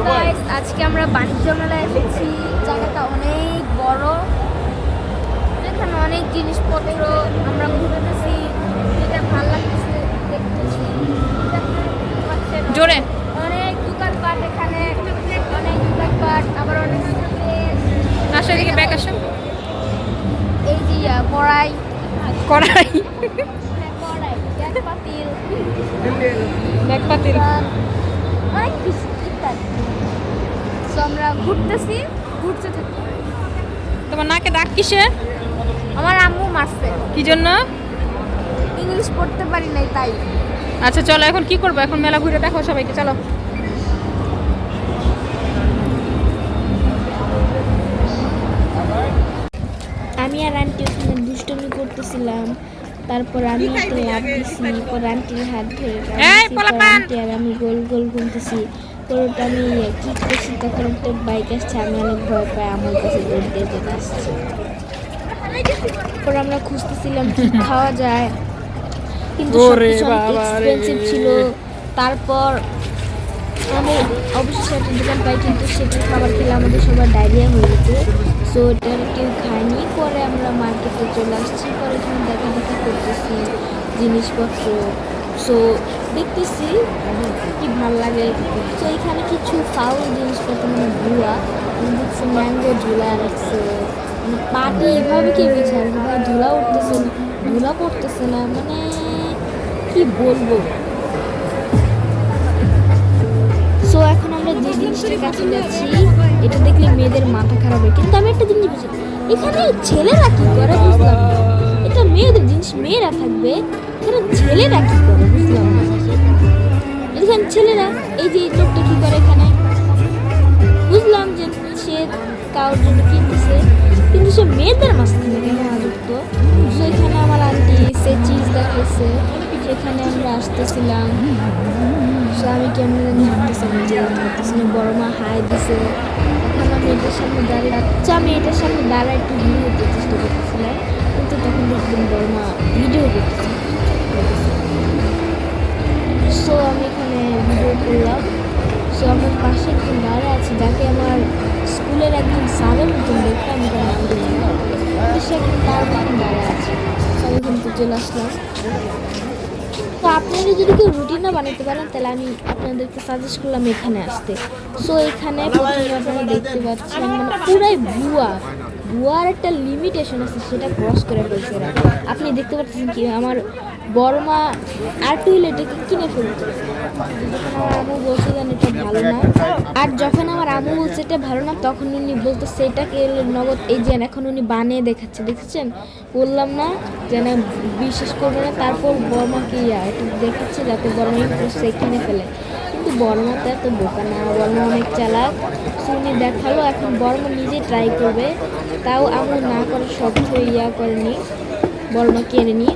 Guys, আজকে আমরা বাণিজ্য মেলায় এসেছি। জায়গাটা অনেক বড়, এখানে অনেক জিনিসপত্র আমরা ঘুরতেছি, যেটা ভালো লাগতেছে দেখতেছি। জোরে অনেক দোকানপাট, এখানে অনেক দোকানপাট, আবার অনেক আসো এদিকে ব্যাগ আসো। এই যে কড়াই কড়াই কড়াই গ্যাস পাতিল, ব্যাগ পাতিল অনেক কিছু ইত্যাদি। তো আমরা ঘুরতে থাকি। তোমার নাকে ডাক কিসে? আমার আম্মু মারছে, কি জন্য? ইংলিশ পড়তে পারি নাই তাই। আচ্ছা চলো, এখন কি করবো? এখন মেলা ঘুরে দেখো সবাইকে, চলো। আমি আর আন্টি ওখানে দুষ্টুমি করতেছিলাম। তারপর আমি একটা লাভ দিছি, পর আন্টির হাত ধরে আন্টি আর আমি গোল গোল ঘুমতেছি। পরটা আমি কি করছি, তখন একটা বাইক আসছে, আমি অনেক ভয় পাই, আমার কাছে দৌড় দিয়ে যেতে আসছে। পর আমরা খুঁজতেছিলাম কি খাওয়া যায়, কিন্তু সবকিছু অনেক এক্সপেন্সিভ ছিল। তারপর আমি অবশ্যই একটা দোকান পাই, কিন্তু সেটা খাবার খেলে আমাদের সবার ডায়রিয়া হয়ে গেছে। সো এটা কেউ খায়নি। পরে আমরা মার্কেটে চলে আসছি, পরে এখানে দেখা করতেছি জিনিসপত্র। সো দেখতেছি কি ভাল লাগে। তো এখানে কিছু ফাউল জিনিসপত্র, মানে ভুয়া দেখছি, ম্যাঙ্গো ঝুলা রাখছে, পাটি এভাবে কি বিছায়, ধুলা উঠতেছে, ধুলা পড়তেছে না, মানে কি বলবো। সো এখন আমরা যে জিনিসটার কাছে যাচ্ছি, এটা দেখলে মেয়েদের মাথা খারাপ হয়, কিন্তু আমি একটা জিনিস বুঝি, এখানে ছেলেরা কি করে বুঝলাম না। এটা মেয়েদের জিনিস, মেয়েরা থাকবে, এখানে ছেলেরা কি করে বুঝলাম না। এখানে ছেলেরা, এই যে এই লোকটা কি করে এখানে, বুঝলাম যে সে কারোর জন্য কিনতেছে, কিন্তু সে মেয়েদের মাঝখানে কেন যুক্ত। সো এখানে আমার আন্টি সে চিজ দেখাইছে, সেখানে আমরা আসতেছিলাম। সো আমি কেমন জানি হাঁটতেছিলাম, বড় মা হাই দিছে। এখন আমি এটার সামনে দাঁড়িয়ে, আচ্ছা আমি এটার সামনে দাঁড়ায় একটু ভিডিও করতে চেষ্টা করতেছিলাম, কিন্তু তখন দেখবেন বড় মা ভিডিও করতেছে। সো আমি এখানে ভিডিও করলাম। সো আমার পাশে একজন দাঁড়া আছে, যাকে আমার স্কুলের একজন স্যারের মতন দেখতে, আমি তার নাম দিলাম, কিন্তু সে এখন তার মতন দাঁড়া আছে। আমি কিন্তু চলে আসলাম। তো আপনারা যদি কেউ রুটি না বানাতে পারেন, তাহলে আমি আপনাদেরকে সাজেস্ট করলাম এখানে আসতে। সো এখানে প্রথমে আপনারা দেখতে পাচ্ছেন, মানে পুরাই ভুয়ার একটা লিমিটেশন আছে, সেটা ক্রস করে ফেলছে এরা। আপনি দেখতে পাচ্ছেন কি আমার বড় মা আর টুইলেটাকে কিনে ফেলতো, যখন আমার আম্মু বলছিলেন এটা ভালো না, আর যখন আমার আম্মু বলছে এটা ভালো না, তখন উনি বলতো সেটাকে নগদ। এই যে এখন উনি বানিয়ে দেখাচ্ছে, দেখেছেন, বললাম না যেন বিশ্বাস করবে না। তারপর বড়মাকে একটু দেখাচ্ছে যাতে বড়মা সে কিনে ফেলে, কিন্তু বড়মা তো এত বোকা না, বড়মা অনেক চালাক। উনি দেখালো, এখন বড়মা নিজে ট্রাই করবে, তাও আম্মু না করে সহ্য করেনি, বড়মা কিনে নি।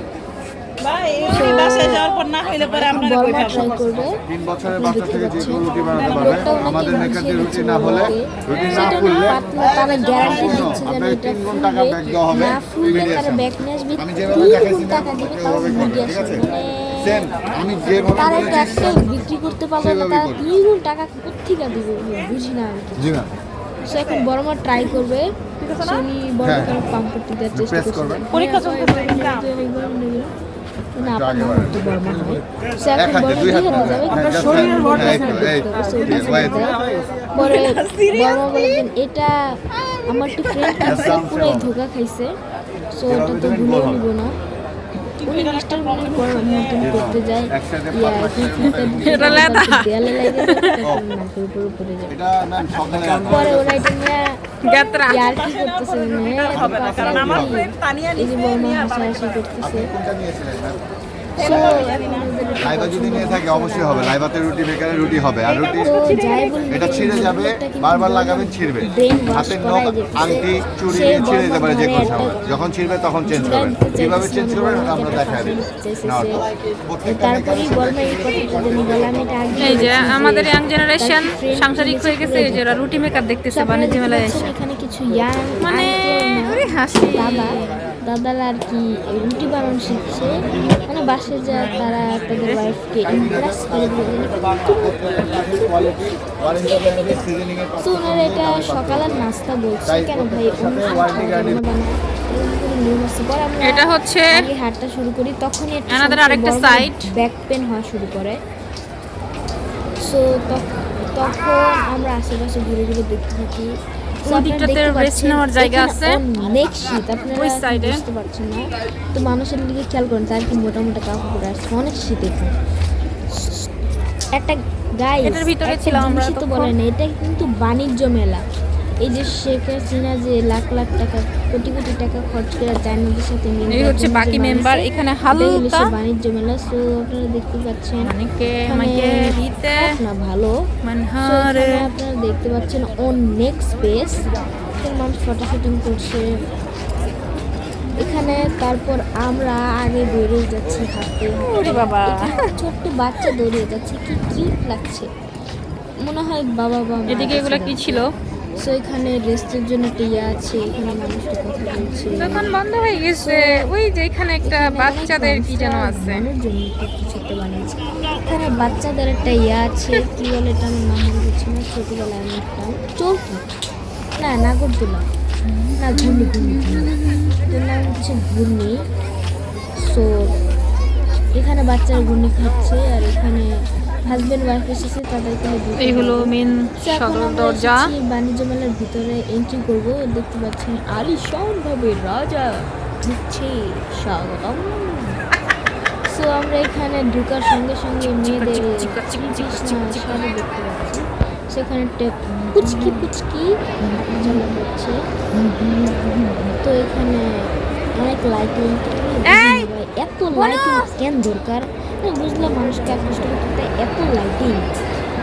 বিক্রি করতে পারবো না, তারা 2 গুণ টাকা কোথেকে দিবে বুঝি না আমি। সে এখন বড় মা ট্রাই করবে, উনি বড় পাম্প করতে দেওয়ার চেষ্টা করবে। পরীক্ষা চলতে না আপনার তো বড় মা হয়, সে এখন বড় মা 2 হাতে যাবে, আমরা শরীরের ভরটা পরে বড় মা বলেন এটা আমার একটু ফ্রেন্ড পুরো ধোকা খাইছে, সো এটা তো ভুলেও নিব না। উনি মিস্টার মিনি বড় মতন করতে যায়, দেয়ালে লাগে উপরে যায়। পরে ওরা এটা নিয়ে আর কি করতেছে, এই যে বড় মা হাসাহাসি করতেছে। লাইভা যদি নিয়ে থাকে অবশ্যই হবে, লাইভাতে রুটি বেকারে রুটি হবে, আর রুটি এটা ছিঁড়ে যাবে, বারবার লাগাবেন ছিঁড়বে, হাতের নখ আংটি চুড়ি ছিঁড়ে যেতে পারে যে কোনো সময়, যখন ছিঁড়বে তখন চেঞ্জ করবেন। কীভাবে চেঞ্জ করবেন আমরা দেখা দিই। এই যে আমাদের ইয়াং জেনারেশন সাংসারিক হয়ে গেছে, এই যে ওরা রুটি মেকার দেখতেছে বাণিজ্য মেলায় এসে, এখানে কিছু ইয়াং মানে হাসি। দাদারা আর কি রুটি বানানো শিখছে, মানে বাসায় যায় তারা তাদের ওয়াইফকে ইমপ্রেস করে দিবে। তো ওনারা এটা সকালের নাস্তা বলছে, কেন ভাই অন্য এটা হচ্ছে হাঁটটা শুরু করি, তখনই আমাদের আরেকটা সাইড ব্যাক পেন হওয়া শুরু করে। সো তখন আমরা আশেপাশে ঘুরে ঘুরে দেখতে থাকি। ওদিকটাতে রেস্ট নেওয়ার জায়গা আছে অনেক শীত, আপনারা ওই সাইডে বুঝতে পারছেন না। তো মানুষের দিকে খেয়াল করেন তার কি মোটা মোটা কাপড় পরে আসছে, অনেক শীত এখানে। একটা গাই এটার ভিতরে ছিলাম আমরা তো বলেন, এটা কিন্তু বাণিজ্য মেলা। এই যে শেখ হাসিনা যে লাখ লাখ টাকা কোটি কোটি টাকা খরচ করে চাইনাদের সাথে এই হচ্ছে বাকি মেম্বার, এখানে হালকা বাণিজ্য মেলা। সো আপনারা দেখতে পাচ্ছেন অনেকে আমাকে দিতে না ভালো মানহারে আপনারা দেখতে পাচ্ছেন অনেক স্পেস, মানুষ ফটো শুটিং করছে এখানে। তারপর আমরা আগে বেরিয়ে যাচ্ছি হাঁটতে। ওরে বাবা, ছোট্ট বাচ্চা দৌড়িয়ে যাচ্ছে, কি কিউট লাগছে, মনে হয় বাবা বাবা। এদিকে এগুলো কি ছিল? সো এখানে রেস্টের জন্য একটা ইয়ে আছে, এখানে মানুষটা কথা বলছে। দোকান বন্ধ হয়ে গেছে, ওই যে এখানে একটা বাচ্চাদের কি যেন আছে, কিছু একটা বানিয়েছে এখানে বাচ্চাদের একটা ইয়ে আছে, কি বলে এটা আমার নাম মনে হচ্ছে না, ছোটবেলায় আমি একটা চলতি না নাগরদোলা না ঘূর্ণি এটার নাম হচ্ছে ঘূর্ণি। সো এখানে বাচ্চারা ঘূর্ণি খাচ্ছে, আর এখানে হাজবেন্ড ওয়াইফ এসেছে, তাদেরকে এই হলো মেন সদর দরজা। বাণিজ্য মেলার ভিতরে এন্ট্রি করব, দেখতে পাচ্ছেন আলিশান ভাবে রাজা দিচ্ছে স্বাগতম। সো আমরা এখানে ঢোকার সঙ্গে সঙ্গে মেয়েদের শাড়ি দেখতে পাচ্ছি, সেখানে পুচকি পুচকি চলা হচ্ছে। তো এখানে অনেক লাইটিং, এত লাইটিং কেন দরকার বুঝলাম, মানুষকে আকৃষ্ট করতে এত লাইটিং,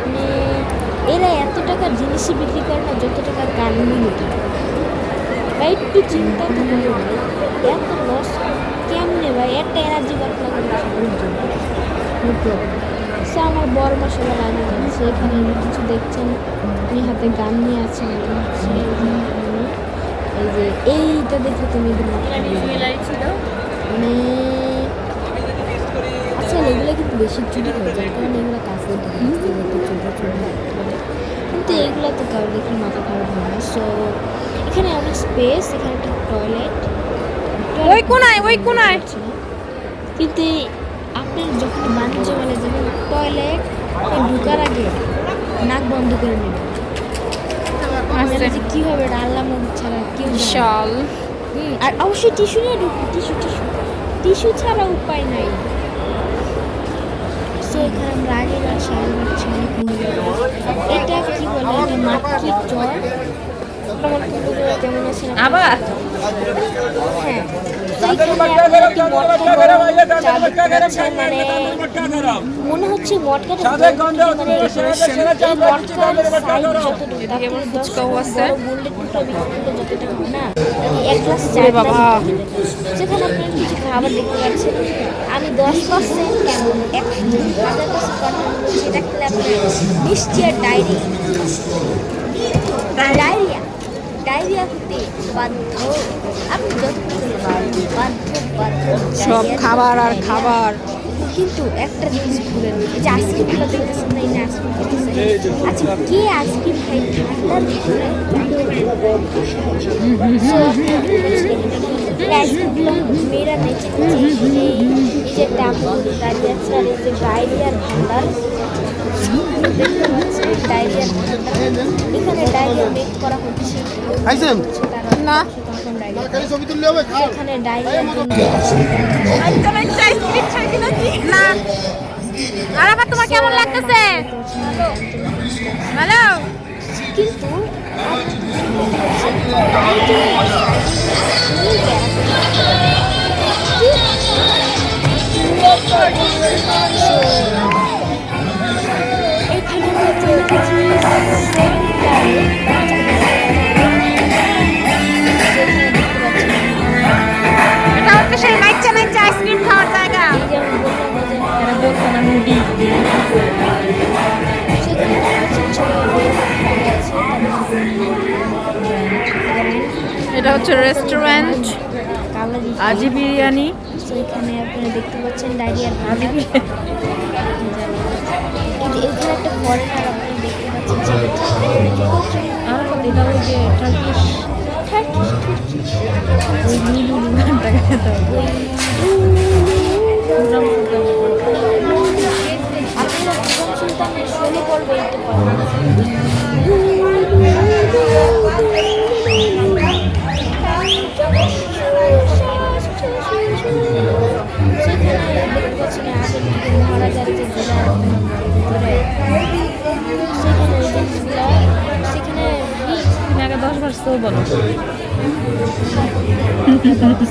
মানে এরা এত টাকার জিনিসই বিক্রি করে না যত টাকার কারণই বিক্রি করে। ভাই একটু চিন্তা তো করে ভাই, এত লস কেমনে ভাই, একটা এনার্জি বার লাগে সবার জন্য সে আমার বড় মশলা লাগে যাচ্ছে। এখানে কিছু দেখছেন, উনি হাতে গান নিয়ে আছেন, এই যে এইটা দেখে তুমি মানে আসলে এগুলো কিন্তু বেশি চুরি হয়ে যায়, কারণ এগুলো কাছে কিন্তু এগুলো তো কারো দেখে মাথা খারাপ হয় না। সো এখানে অনেক স্পেস, এখানে একটা টয়লেট ওই কোনায় কিন্তু আপনার যখন বাণিজ্য মেলায় যাবেন টয়লেট ঢুকার আগে নাক বন্ধ করে নেবেন, যে কী হবে এটা আল্লাহ মুখ ছাড়া কেউ বিশাল। আর অবশ্যই টিস্যু নিয়ে ঢুকবে, টিস্যু ছাড়া উপায় নাই। সো এখানে আমরা আগে শাড়ি বাচ্চা অনেক মহিলা, এটা কি বলে, এটা মাটির চর। কেমন আছেন আবার হ্যাঁ, মনে হচ্ছে মটকাটা মানে সেখানে আপনারা কিছু খাবার দেখতে পাচ্ছেন। আমি 10% কেন 1000% সেটা খেলে আপনার মিষ্টি আর ডায়রিয়া হতে বাধ্য, আপনি যত বাধ্য সব খাবার আর খাবার। কিন্তু একটা জিনিস ভুলেন, এই যে আইসক্রিমগুলো দেখতেছেন না, এই আইসক্রিম খেতেছেন, আচ্ছা কে আইসক্রিম খাই ঠান্ডার ভিতরে আইসক্রিমগুলো মেয়েরা নেচে এই যে টাপু দাঁড়িয়ে আছে, আর এই যে ডায়রিয়ার ভান্ডার দেখতে পাচ্ছেন, ডায়রিয়ার ভান্ডার এখানে ডায়রিয়া মেক করা হচ্ছে না এখানে ডায়রিয়ার না। আর আবার তোমার কেমন লাগতেছে? হ্যালো কিন্তু এটা হচ্ছে সেই মাইচা আইসক্রিম খাওয়ার জায়গা। এটা হচ্ছে রেস্টুরেন্ট, আজি বিরিয়ানি। তো এখানে আপনারা দেখতে পাচ্ছেন ডাইরিয়ার ভাজি। এখানে একটা ফরেনার আপনারা দেখতে পাচ্ছেন। আর এটা ওই যে টার্কিশ ওই নুডল গানটা খেতে হবে। আপনারা প্রথম সুলতানের 16 পর্বে দেখতে পাবেন। সেখানে দেখতে পাচ্ছেন আগের দিকে মহারাজার যে ঘোড়া ঘোড়ায় সেখানে ওই জিনিসগুলা সেখানে তুমি আগে 10 বার তো বলো।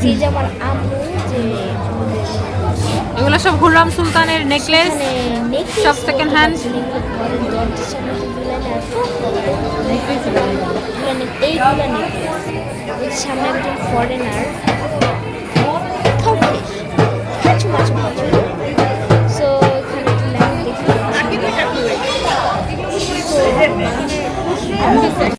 সেই যে আমার আম্মু যে এগুলো সব হুররাম সুলতানের নেকলেস, সব সেকেন্ড হ্যান্ড। এইগুলো নেকলেস সামনে একজন ফরেনার সো এখানে একটা লাইন দেখতে